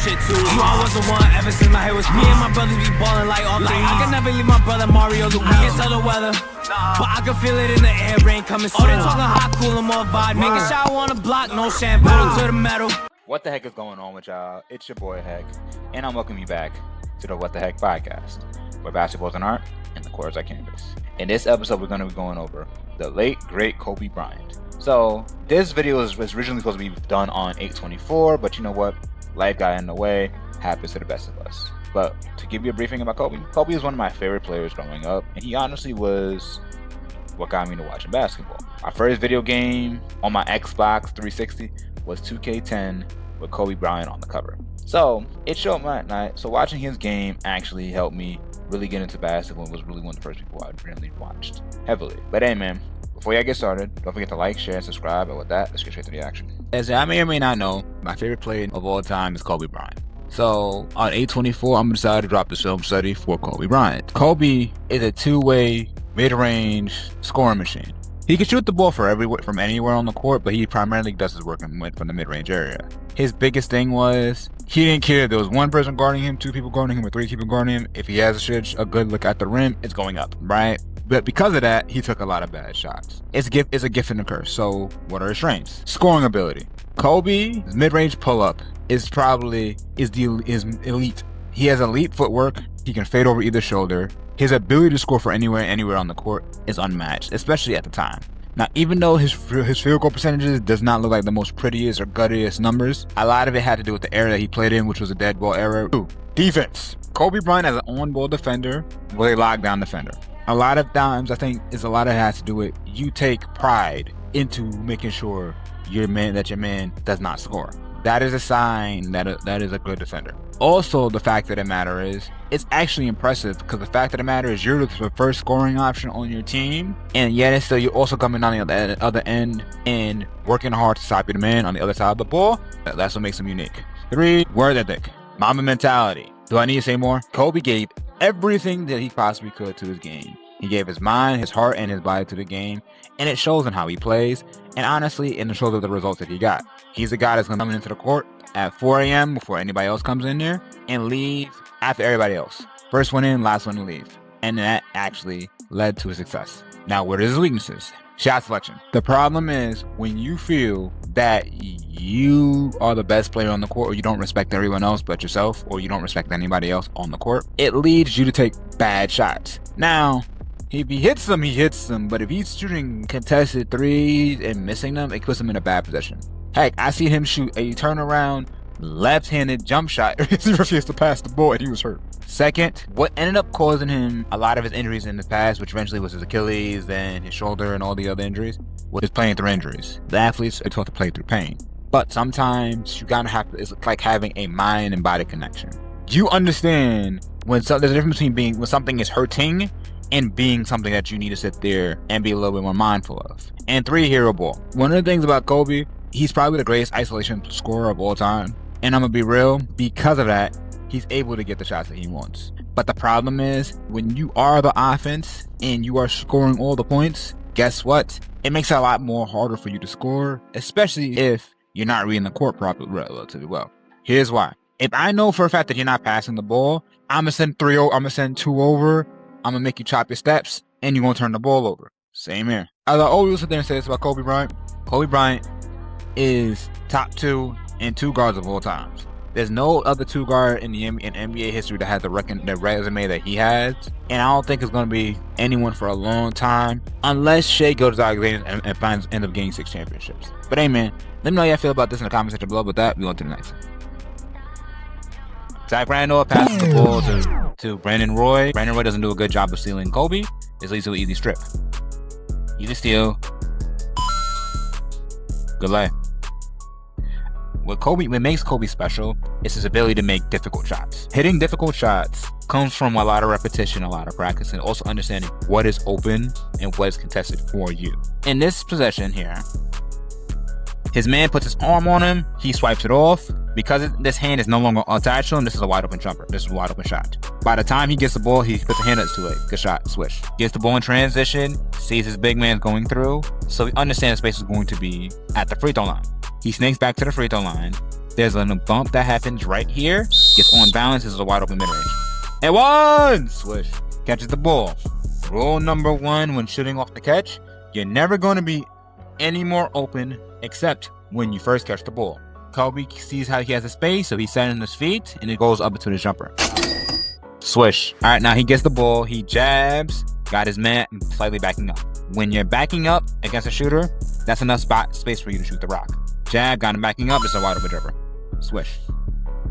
shit too. You I was the one ever since my hair was me and my brothers be ballin' like all three. I can never leave my brother Mario Luigi. I can't tell the weather, but I can feel it in the air, rain coming soon. Oh, they talking hot, cool, and more vibe. Making sure I on the block, no shampoo to the metal. What the heck is going on with y'all? It's your boy Heck, and I'm welcoming you back to the Wat.Da.Hecpodcast, where basketball's an art and the court's our canvas. In this episode, we're going to be going over the late, great Kobe Bryant. So, this video was originally supposed to be done on 8/24, but you know what? Life got in the way, happens to the best of us. But to give you a briefing about Kobe, Kobe is one of my favorite players growing up, and he honestly was what got me to watching basketball. My first video game on my Xbox 360 was 2K10 with Kobe Bryant on the cover. So it showed me at night. So watching his game actually helped me really get into basketball and was really one of the first people I really watched heavily. But hey man, before y'all get started, don't forget to like, share, and subscribe. And with that, let's get straight to the action. As I may or may not know, my favorite player of all time is Kobe Bryant. So on 8/24, I'm decided to drop this film study for Kobe Bryant. Kobe is a two-way, mid-range scoring machine. He can shoot the ball from anywhere on the court, but he primarily does his work from the mid-range area. His biggest thing was he didn't care if there was one person guarding him, two people guarding him, or three people guarding him. If he has a good look at the rim, it's going up, right? But because of that, he took a lot of bad shots. It's a gift and a curse. So what are his strengths? Scoring ability. Kobe's mid-range pull-up is elite. He has elite footwork. He can fade over either shoulder. His ability to score for anywhere on the court is unmatched, especially at the time. Now, even though his field goal percentages does not look like the most prettiest or guttiest numbers, a lot of it had to do with the era that he played in, which was a dead ball era. Two, defense. Kobe Bryant as an on-ball defender was a lockdown defender. A lot of times, I think a lot of it has to do with you take pride into making sure your man does not score. That is a sign that is a good defender. Also, the fact of the matter is, it's actually impressive because the fact of the matter is you're the first scoring option on your team, and yet still you're also coming on the other end and working hard to stop your man on the other side of the ball. That's what makes him unique. 3, word ethic, Mamba mentality. Do I need to say more? Kobe gave everything that he possibly could to his game. He gave his mind, his heart, and his body to the game, and it shows in how he plays, and honestly, it shows of the results that he got. He's a guy that's going to come into the court at 4 a.m. before anybody else comes in there and leave after everybody else. First one in, last one to leave. And that actually led to his success. Now, what are his weaknesses? Shot selection. The problem is when you feel that you are the best player on the court, or you don't respect everyone else but yourself, or you don't respect anybody else on the court, it leads you to take bad shots. Now, if he hits them, he hits them. But if he's shooting contested threes and missing them, it puts him in a bad position. Heck, I see him shoot a turnaround, left-handed jump shot. He refused to pass the ball and he was hurt. Second, what ended up causing him a lot of his injuries in the past, which eventually was his Achilles and his shoulder and all the other injuries, was his playing through injuries. The athletes are taught to play through pain. But sometimes you gotta it's like having a mind and body connection. You understand there's a difference between when something is hurting and being something that you need to sit there and be a little bit more mindful of. And 3, hero ball. One of the things about Kobe, he's probably the greatest isolation scorer of all time. And I'm gonna be real, because of that, he's able to get the shots that he wants. But the problem is, when you are the offense and you are scoring all the points, guess what? It makes it a lot more harder for you to score, especially if you're not reading the court properly relatively well. Here's why. If I know for a fact that you're not passing the ball, I'm gonna send 2 over, I'm gonna make you chop your steps, and you're gonna turn the ball over. Same here. As I always sit there and say this about Kobe Bryant, Kobe Bryant is top 2 and 2 guards of all times. There's no other 2 guard in NBA history that has the resume that he has, and I don't think it's going to be anyone for a long time, unless Shea goes to Alexander and ends up getting 6 championships. But hey man, let me know how you feel about this in the comment section below. With that, we on to the next. Zach Randolph passes the ball to Brandon Roy. Brandon Roy doesn't do a good job of stealing Kobe. This leads to an easy strip. Easy steal. Good lay. What makes Kobe special is his ability to make difficult shots. Hitting difficult shots comes from a lot of repetition, a lot of practice, and also understanding what is open and what is contested for you. In this possession here, his man puts his arm on him, he swipes it off. Because this hand is no longer attached to him, this is a wide open jumper. This is a wide open shot. By the time he gets the ball, he puts the hand up, it's too late. Good shot, swish. Gets the ball in transition, sees his big man going through, so he understands the space is going to be at the free throw line. He snakes back to the free throw line, There's a bump that happens right here. Gets on balance. This is a wide open mid-range. And one! Swish. Catches the ball. Rule number 1 when shooting off the catch, you're never going to be any more open except when you first catch the ball. Kobe sees how he has a space, so he's setting his feet, and it goes up into the jumper. Swish. All right, now he gets the ball. He jabs. Got his man slightly backing up. When you're backing up against a shooter, that's enough space for you to shoot the rock. Jab, got him backing up. It's a wide open jumper. Swish.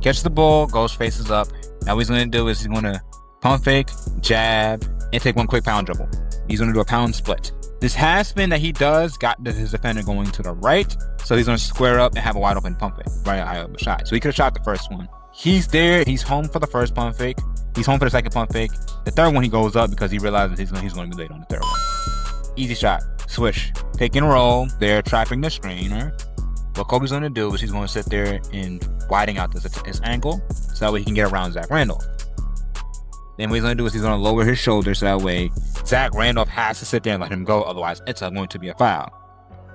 Catch the ball, goes faces up. Now what he's going to do is he's going to pump fake, jab, and take one quick pound dribble. He's going to do a pound split. This half spin that he does got his defender going to the right, so he's going to square up and have a wide open pump fake, right high up shot. So he could have shot the first one. He's there. He's home for the first pump fake. He's home for the second pump fake. The third one he goes up because he realizes he's going to be late on the third one. Easy shot. Swish. Pick and roll. They're trapping the screener. What Kobe's going to do is he's going to sit there and widening out this angle so that way he can get around Zach Randolph. Then what he's going to do is he's going to lower his shoulder so that way Zach Randolph has to sit there and let him go, otherwise it's going to be a foul.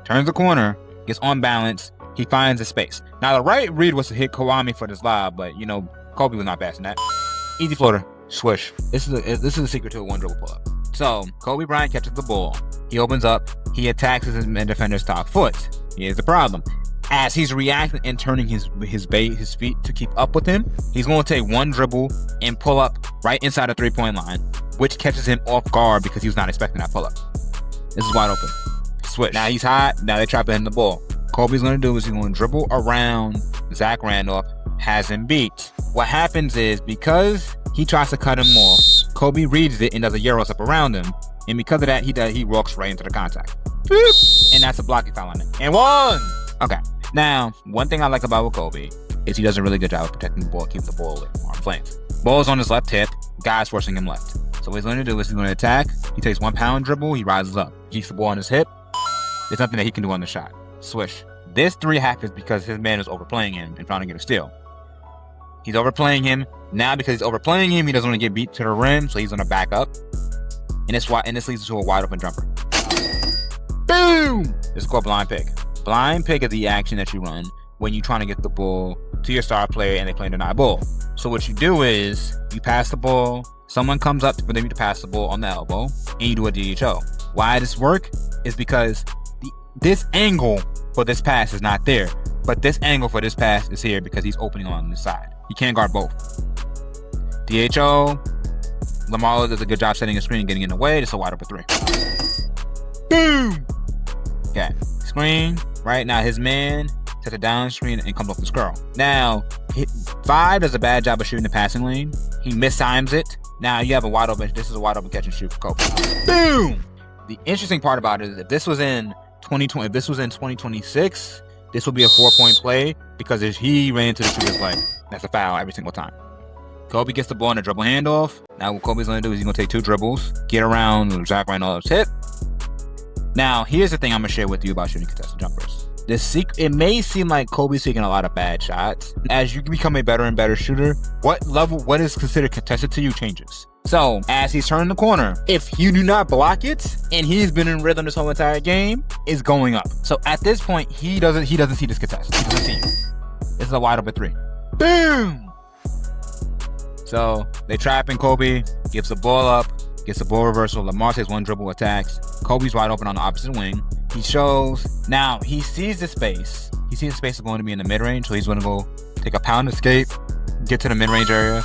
Turns the corner, gets on balance, he finds a space. Now the right read was to hit Kawami for this lob, but Kobe was not passing that. Easy floater, swish. This is a secret to a one dribble pull up. So Kobe Bryant catches the ball, he opens up, he attacks his defender's top foot. Here's the problem. As he's reacting and turning his feet to keep up with him, he's going to take one dribble and pull up right inside the 3-point line, which catches him off guard because he was not expecting that pull up. This is wide open. Switch. Now he's hot. Now they try to hit the ball. Kobe's going to do is he's going to dribble around Zach Randolph, has him beat. What happens is because he tries to cut him off, Kobe reads it and does a Euro step around him, and because of that, he walks right into the contact. Boop! And that's a blocking foul on it. And one! Okay. Now, one thing I like about Kobe is he does a really good job of protecting the ball, keeping the ball away from arm's length. Ball's on his left hip, guy's forcing him left. So what he's going to do is he's going to attack, he takes 1 pound dribble, he rises up, keeps the ball on his hip. There's nothing that he can do on the shot. Swish. This 3 happens because his man is overplaying him and trying to get a steal. He's overplaying him. Now because he's overplaying him, he doesn't want to get beat to the rim, so he's going to back up. And this leads to a wide open jumper. Boom! This is called blind pick. Blind pick is the action that you run when you're trying to get the ball to your star player and they play deny ball. So what you do is you pass the ball, someone comes up for them to pass the ball on the elbow, and you do a DHO. Why this work is because this angle for this pass is not there, but this angle for this pass is here because he's opening on this side. You can't guard both. DHO, Lamar does a good job setting a screen and getting in the way. It's a wide open 3. Boom! Okay, screen. Right now, his man sets a down screen and comes off the scroll. Now, 5 does a bad job of shooting the passing lane. He mistimes it. Now you have a wide open. This is a wide open catch and shoot for Kobe. Boom! The interesting part about it is if this was in 2020, if this was in 2026, this would be a 4-point play because if he ran into the shooter's leg, that's a foul every single time. Kobe gets the ball in a dribble handoff. Now what Kobe's going to do is he's going to take 2 dribbles, get around Zach Randolph's hip. Now, here's the thing I'm going to share with you about shooting contested jumpers. It may seem like Kobe's taking a lot of bad shots. As you become a better and better shooter, what is considered contested to you changes. So, as he's turning the corner, if you do not block it, and he's been in rhythm this whole entire game, it's going up. So at this point, he doesn't see this contest. He doesn't see you. This is a wide open 3. Boom! So, they trapping Kobe, gives the ball up, gets the ball reversal. Lamar takes 1 dribble, attacks. Kobe's wide open on the opposite wing. He shows. Now, he sees the space. He sees the space is going to be in the mid-range, so he's going to go take a pound escape, get to the mid-range area,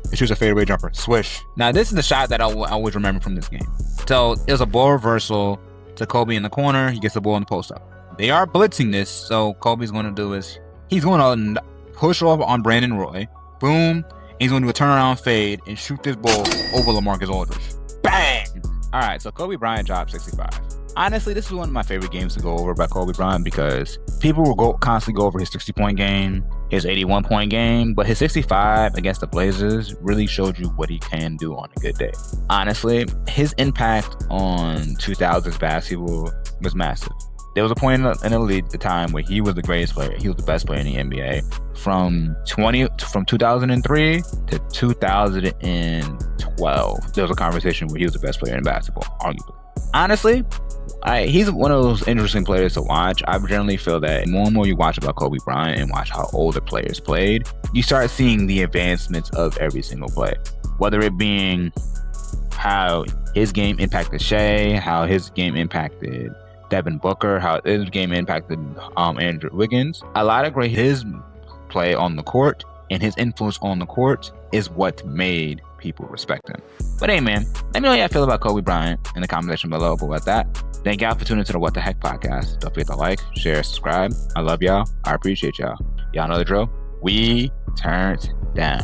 and shoots a fadeaway jumper. Swish. Now, this is the shot that I will always remember from this game. So, it was a ball reversal to Kobe in the corner. He gets the ball in the post-up. They are blitzing this, so Kobe's going to do is he's going to push off on Brandon Roy. Boom. He's going to do a turnaround fade and shoot this ball over LaMarcus Aldridge. Bang! All right, so Kobe Bryant dropped 65. Honestly, this is one of my favorite games to go over by Kobe Bryant because people will constantly go over his 60-point game, his 81-point game, but his 65 against the Blazers really showed you what he can do on a good day. Honestly, his impact on 2000s basketball was massive. There was a point in the league at the time where he was the greatest player. He was the best player in the NBA. From 2003 to 2012, there was a conversation where he was the best player in basketball, arguably. Honestly, he's one of those interesting players to watch. I generally feel that more and more you watch about Kobe Bryant and watch how older players played, you start seeing the advancements of every single play. Whether it being how his game impacted Shea, how his game impacted Devin Booker, how his game impacted Andrew Wiggins. A lot of his play on the court and his influence on the court is what made people respect him. But hey, man, let me know how you feel about Kobe Bryant in the comment section below. But with that, thank y'all for tuning into the What the Heck podcast. Don't forget to like, share, subscribe. I love y'all. I appreciate y'all. Y'all know the drill. We turned down.